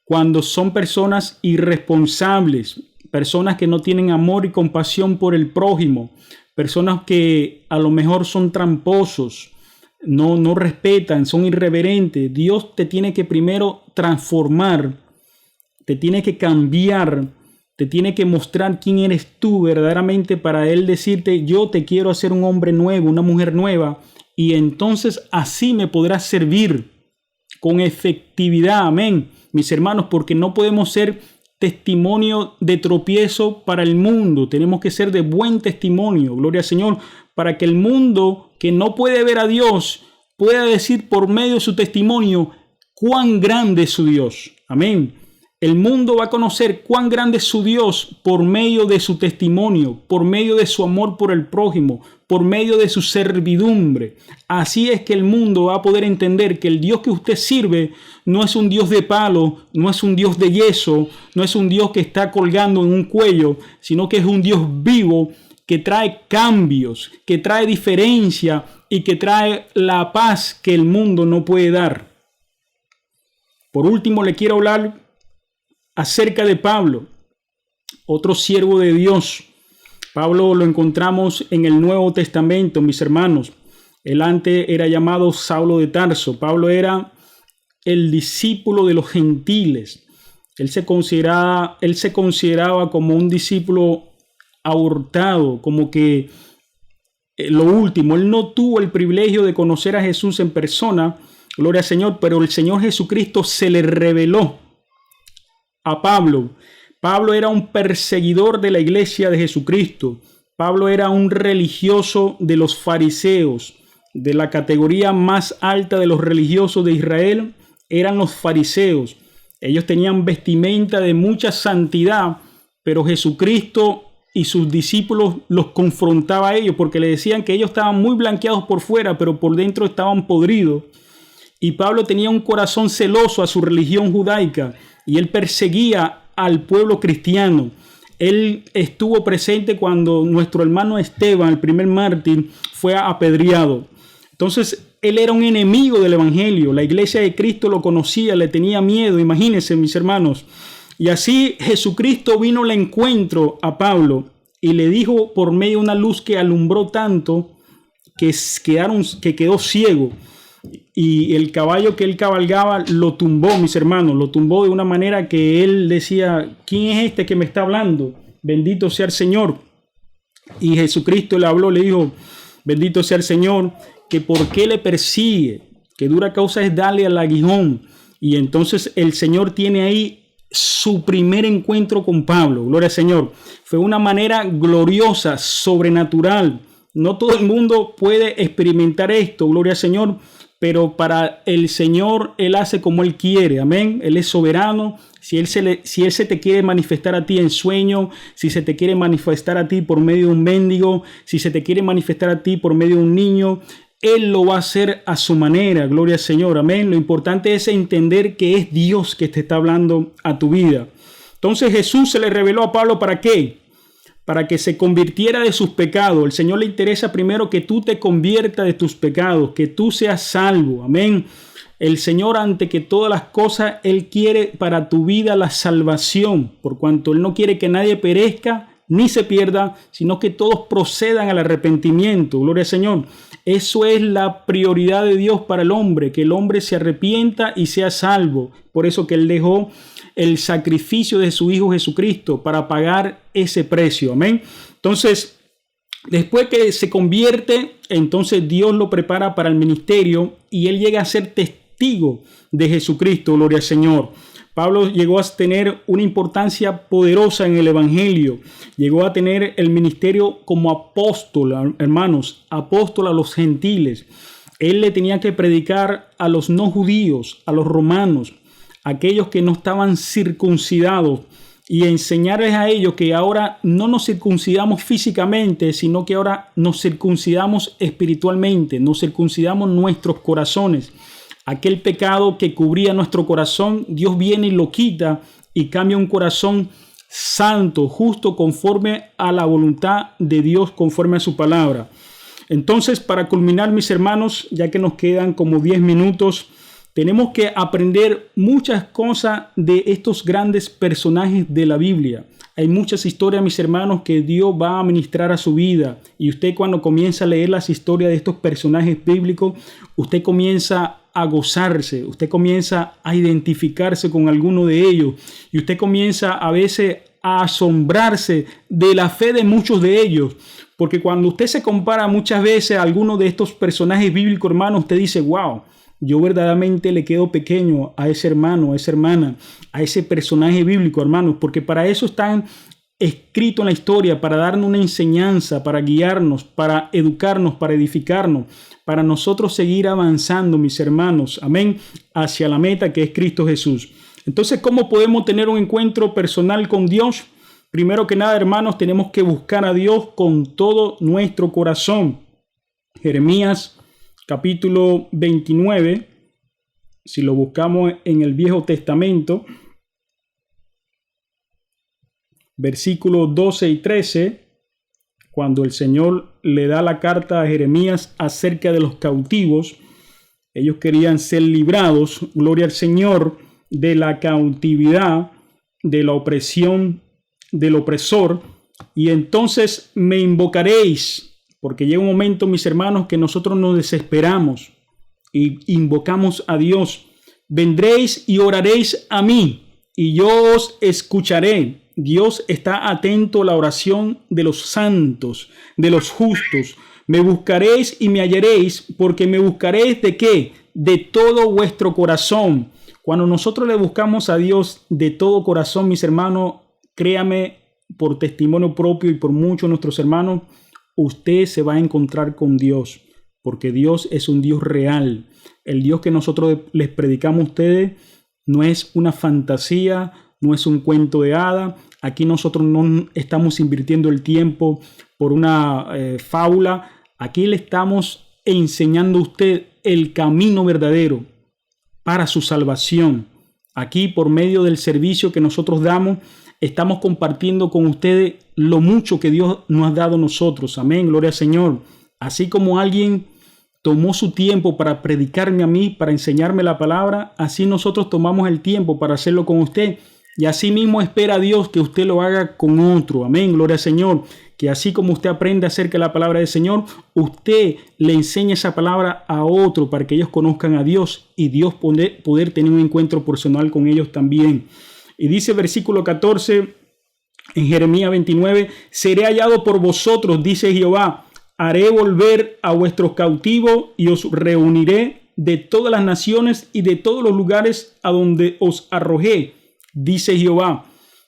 cuando son personas irresponsables, personas que no tienen amor y compasión por el prójimo, personas que a lo mejor son tramposos, no respetan, son irreverentes. Dios te tiene que primero transformar, te tiene que cambiar, te tiene que mostrar quién eres tú verdaderamente para Él decirte: yo te quiero hacer un hombre nuevo, una mujer nueva, y entonces así me podrás servir con efectividad. Amén, mis hermanos, porque no podemos ser testimonio de tropiezo para el mundo. Tenemos que ser de buen testimonio, gloria al Señor, para que el mundo que no puede ver a Dios pueda decir por medio de su testimonio cuán grande es su Dios. Amén. El mundo va a conocer cuán grande es su Dios por medio de su testimonio, por medio de su amor por el prójimo, por medio de su servidumbre. Así es que el mundo va a poder entender que el Dios que usted sirve no es un Dios de palo, no es un Dios de yeso, no es un Dios que está colgando en un cuello, sino que es un Dios vivo que trae cambios, que trae diferencia y que trae la paz que el mundo no puede dar. Por último, le quiero hablar acerca de Pablo, otro siervo de Dios. Pablo lo encontramos en el Nuevo Testamento, mis hermanos. Él antes era llamado Saulo de Tarso. Pablo era el discípulo de los gentiles. Él se consideraba como un discípulo abortado, como que lo último. Él no tuvo el privilegio de conocer a Jesús en persona, gloria al Señor, pero el Señor Jesucristo se le reveló a Pablo. Pablo era un perseguidor de la iglesia de Jesucristo. Pablo era un religioso de los fariseos. De la categoría más alta de los religiosos de Israel eran los fariseos. Ellos tenían vestimenta de mucha santidad, pero Jesucristo y sus discípulos los confrontaba a ellos porque le decían que ellos estaban muy blanqueados por fuera, pero por dentro estaban podridos. Y Pablo tenía un corazón celoso a su religión judaica y él perseguía al pueblo cristiano. Él estuvo presente cuando nuestro hermano Esteban, el primer mártir, fue apedreado. Entonces, él era un enemigo del evangelio. La iglesia de Cristo lo conocía, le tenía miedo. Imagínense, mis hermanos. Y así Jesucristo vino al encuentro a Pablo y le dijo por medio de una luz que alumbró tanto que quedó ciego. Y el caballo que él cabalgaba lo tumbó, mis hermanos, lo tumbó de una manera que él decía: ¿quién es este que me está hablando? Bendito sea el Señor. Y Jesucristo le habló, le dijo: bendito sea el Señor, que por qué le persigue, que dura causa es darle al aguijón. Y entonces el Señor tiene ahí su primer encuentro con Pablo, gloria al Señor. Fue una manera gloriosa, sobrenatural. No todo el mundo puede experimentar esto, gloria al Señor, pero para el Señor, Él hace como Él quiere, amén. Él es soberano. Si Él se te quiere manifestar a ti en sueño, si se te quiere manifestar a ti por medio de un mendigo, si se te quiere manifestar a ti por medio de un niño, Él lo va a hacer a su manera, gloria al Señor, amén. Lo importante es entender que es Dios que te está hablando a tu vida. Entonces Jesús se le reveló a Pablo, ¿para qué? para que se convirtiera de sus pecados. El Señor le interesa primero que tú te conviertas de tus pecados, que tú seas salvo. Amén. El Señor, ante que todas las cosas, Él quiere para tu vida la salvación, por cuanto Él no quiere que nadie perezca ni se pierda, sino que todos procedan al arrepentimiento. Gloria al Señor. Eso es la prioridad de Dios para el hombre, que el hombre se arrepienta y sea salvo. Por eso que Él dejó el sacrificio de su Hijo Jesucristo para pagar ese precio. Amén. Entonces, después que se convierte, entonces Dios lo prepara para el ministerio y él llega a ser testigo de Jesucristo. Gloria al Señor. Pablo llegó a tener una importancia poderosa en el evangelio. Llegó a tener el ministerio como apóstol, hermanos, apóstol a los gentiles. Él le tenía que predicar a los no judíos, a los romanos, aquellos que no estaban circuncidados, y enseñarles a ellos que ahora no nos circuncidamos físicamente, sino que ahora nos circuncidamos espiritualmente, nos circuncidamos nuestros corazones. Aquel pecado que cubría nuestro corazón, Dios viene y lo quita y cambia un corazón santo, justo, conforme a la voluntad de Dios, conforme a su palabra. Entonces, para culminar, mis hermanos, ya que nos quedan como 10 minutos, tenemos que aprender muchas cosas de estos grandes personajes de la Biblia. Hay muchas historias, mis hermanos, que Dios va a ministrar a su vida. Y usted, cuando comienza a leer las historias de estos personajes bíblicos, usted comienza a gozarse, usted comienza a identificarse con alguno de ellos. Y usted comienza a veces a asombrarse de la fe de muchos de ellos. Porque cuando usted se compara muchas veces a alguno de estos personajes bíblicos, hermanos, usted dice, wow, yo verdaderamente le quedo pequeño a ese hermano, a esa hermana, a ese personaje bíblico, hermanos, porque para eso están escritos en la historia, para darnos una enseñanza, para guiarnos, para educarnos, para edificarnos, para nosotros seguir avanzando, mis hermanos, amén, hacia la meta que es Cristo Jesús. Entonces, ¿cómo podemos tener un encuentro personal con Dios? Primero que nada, hermanos, tenemos que buscar a Dios con todo nuestro corazón. Jeremías capítulo 29, si lo buscamos en el Viejo Testamento, versículos 12 y 13, cuando el Señor le da la carta a Jeremías acerca de los cautivos, ellos querían ser librados, gloria al Señor, de la cautividad, de la opresión, del opresor, y entonces me invocaréis. Porque llega un momento, mis hermanos, que nosotros nos desesperamos y invocamos a Dios. Vendréis y oraréis a mí y yo os escucharé. Dios está atento a la oración de los santos, de los justos. Me buscaréis y me hallaréis, porque me buscaréis ¿de qué? De todo vuestro corazón. Cuando nosotros le buscamos a Dios de todo corazón, mis hermanos, créame por testimonio propio y por muchos de nuestros hermanos, usted se va a encontrar con Dios, porque Dios es un Dios real. El Dios que nosotros les predicamos a ustedes no es una fantasía, no es un cuento de hada. Aquí nosotros no estamos invirtiendo el tiempo por una fábula. Aquí le estamos enseñando a usted el camino verdadero para su salvación. Aquí, por medio del servicio que nosotros damos, estamos compartiendo con ustedes lo mucho que Dios nos ha dado a nosotros. Amén, gloria al Señor. Así como alguien tomó su tiempo para predicarme a mí, para enseñarme la palabra, así nosotros tomamos el tiempo para hacerlo con usted. Y así mismo espera Dios que usted lo haga con otro. Amén, gloria al Señor. Que así como usted aprende acerca de la palabra del Señor, usted le enseñe esa palabra a otro para que ellos conozcan a Dios y Dios poder tener un encuentro personal con ellos también. Y dice versículo 14 en Jeremías 29, seré hallado por vosotros, dice Jehová, haré volver a vuestros cautivos y os reuniré de todas las naciones y de todos los lugares a donde os arrojé, dice Jehová.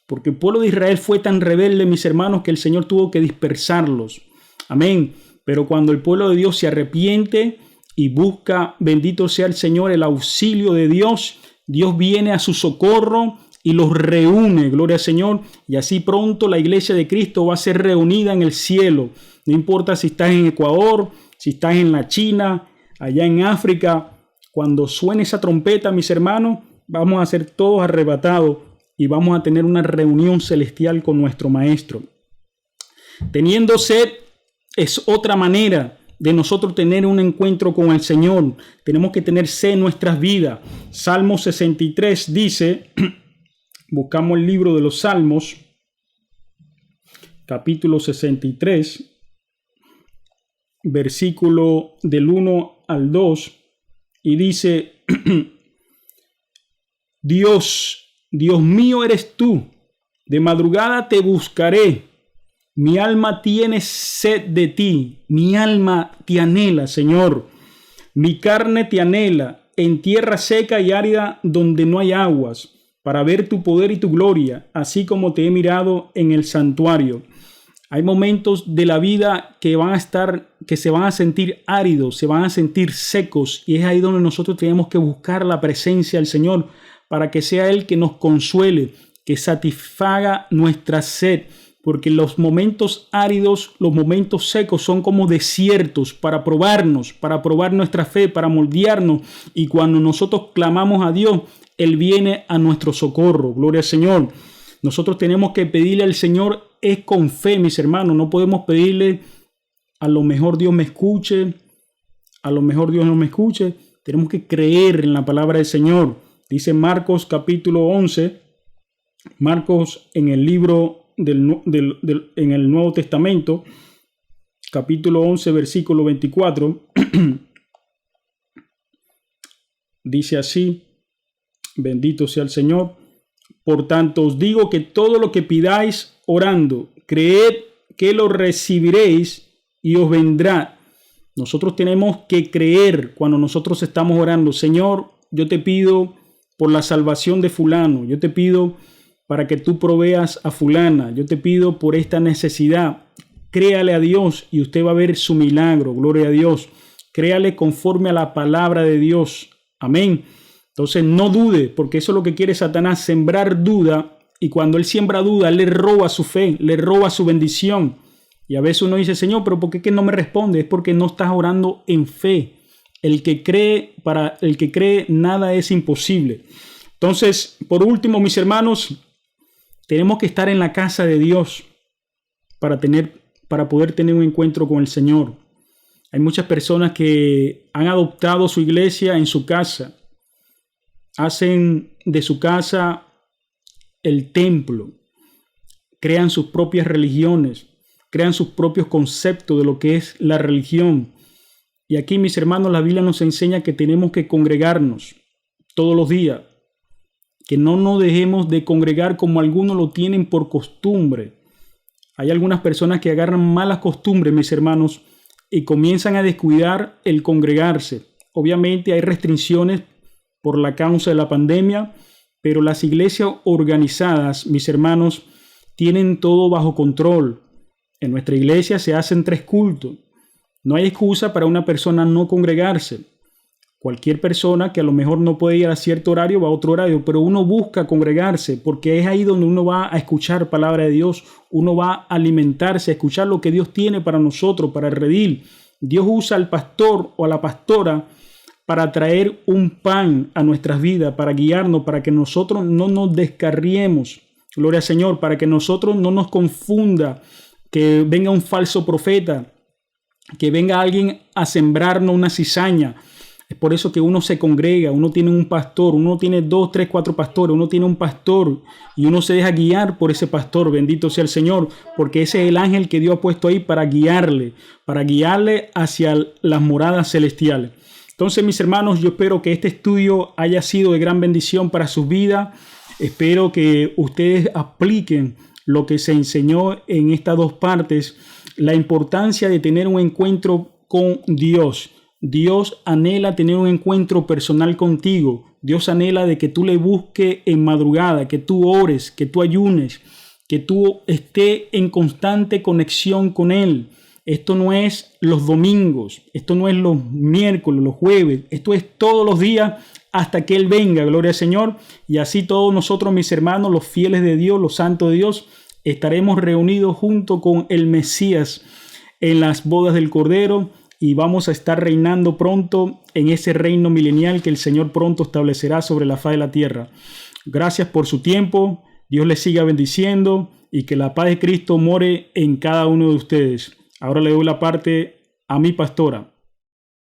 Porque el pueblo de Israel fue tan rebelde, mis hermanos, que el Señor tuvo que dispersarlos. Amén. Pero cuando el pueblo de Dios se arrepiente y busca, bendito sea el Señor, el auxilio de Dios, Dios viene a su socorro y los reúne, gloria al Señor. Y así pronto la iglesia de Cristo va a ser reunida en el cielo. No importa si estás en Ecuador, si estás en la China, allá en África. Cuando suene esa trompeta, mis hermanos, vamos a ser todos arrebatados y vamos a tener una reunión celestial con nuestro Maestro. Teniendo sed es otra manera de nosotros tener un encuentro con el Señor. Tenemos que tener sed en nuestras vidas. Salmo 63 dice, buscamos el libro de los Salmos, capítulo 63, versículo del 1 al 2, y dice, Dios mío eres tú, de madrugada te buscaré, mi alma tiene sed de ti, mi alma te anhela, Señor, mi carne te anhela, en tierra seca y árida donde no hay aguas, para ver tu poder y tu gloria, así como te he mirado en el santuario. Hay momentos de la vida que se van a sentir áridos, se van a sentir secos, y es ahí donde nosotros tenemos que buscar la presencia del Señor para que sea Él que nos consuele, que satisfaga nuestra sed, porque los momentos áridos, los momentos secos son como desiertos para probarnos, para probar nuestra fe, para moldearnos, y cuando nosotros clamamos a Dios, Él viene a nuestro socorro. Gloria al Señor. Nosotros tenemos que pedirle al Señor es con fe, mis hermanos. No podemos pedirle a lo mejor Dios me escuche, a lo mejor Dios no me escuche. Tenemos que creer en la palabra del Señor. Dice Marcos capítulo 11, Marcos en el libro en el Nuevo Testamento, capítulo 11, versículo 24, dice así, bendito sea el Señor. Por tanto os digo que todo lo que pidáis orando, creed que lo recibiréis y os vendrá. Nosotros tenemos que creer cuando nosotros estamos orando. Señor, yo te pido por la salvación de fulano. Yo te pido para que tú proveas a fulana. Yo te pido por esta necesidad. Créale a Dios y usted va a ver su milagro. Gloria a Dios. Créale conforme a la palabra de Dios. Amén. Entonces no dude, porque eso es lo que quiere Satanás, sembrar duda, y cuando él siembra duda, él le roba su fe, le roba su bendición. Y a veces uno dice, Señor, pero ¿por qué que no me responde? Es porque no estás orando en fe. Para el que cree, nada es imposible. Entonces, por último, mis hermanos, tenemos que estar en la casa de Dios para poder tener un encuentro con el Señor. Hay muchas personas que han adoptado su iglesia en su casa. Hacen de su casa el templo, crean sus propias religiones, crean sus propios conceptos de lo que es la religión. Y aquí, mis hermanos, la Biblia nos enseña que tenemos que congregarnos todos los días, que no nos dejemos de congregar como algunos lo tienen por costumbre. Hay algunas personas que agarran malas costumbres, mis hermanos, y comienzan a descuidar el congregarse. Obviamente hay restricciones por la causa de la pandemia, pero las iglesias organizadas, mis hermanos, tienen todo bajo control. En nuestra iglesia se hacen 3 cultos. No hay excusa para una persona no congregarse. Cualquier persona que a lo mejor no puede ir a cierto horario va a otro horario, pero uno busca congregarse porque es ahí donde uno va a escuchar palabra de Dios, uno va a alimentarse, a escuchar lo que Dios tiene para nosotros, para el redil. Dios usa al pastor o a la pastora para traer un pan a nuestras vidas, para guiarnos, para que nosotros no nos descarriemos. Gloria al Señor, para que nosotros no nos confunda, que venga un falso profeta, que venga alguien a sembrarnos una cizaña. Es por eso que uno se congrega, uno tiene un pastor, uno tiene 2, 3, 4 pastores, uno tiene un pastor y uno se deja guiar por ese pastor. Bendito sea el Señor, porque ese es el ángel que Dios ha puesto ahí para guiarle hacia las moradas celestiales. Entonces, mis hermanos, yo espero que este estudio haya sido de gran bendición para sus vidas. Espero que ustedes apliquen lo que se enseñó en estas 2 partes, la importancia de tener un encuentro con Dios. Dios anhela tener un encuentro personal contigo. Dios anhela de que tú le busques en madrugada, que tú ores, que tú ayunes, que tú estés en constante conexión con Él. Esto no es los domingos, esto no es los miércoles, los jueves, esto es todos los días hasta que Él venga, gloria al Señor. Y así todos nosotros, mis hermanos, los fieles de Dios, los santos de Dios, estaremos reunidos junto con el Mesías en las bodas del Cordero y vamos a estar reinando pronto en ese reino milenial que el Señor pronto establecerá sobre la faz de la tierra. Gracias por su tiempo. Dios les siga bendiciendo y que la paz de Cristo more en cada uno de ustedes. Ahora le doy la parte a mi pastora.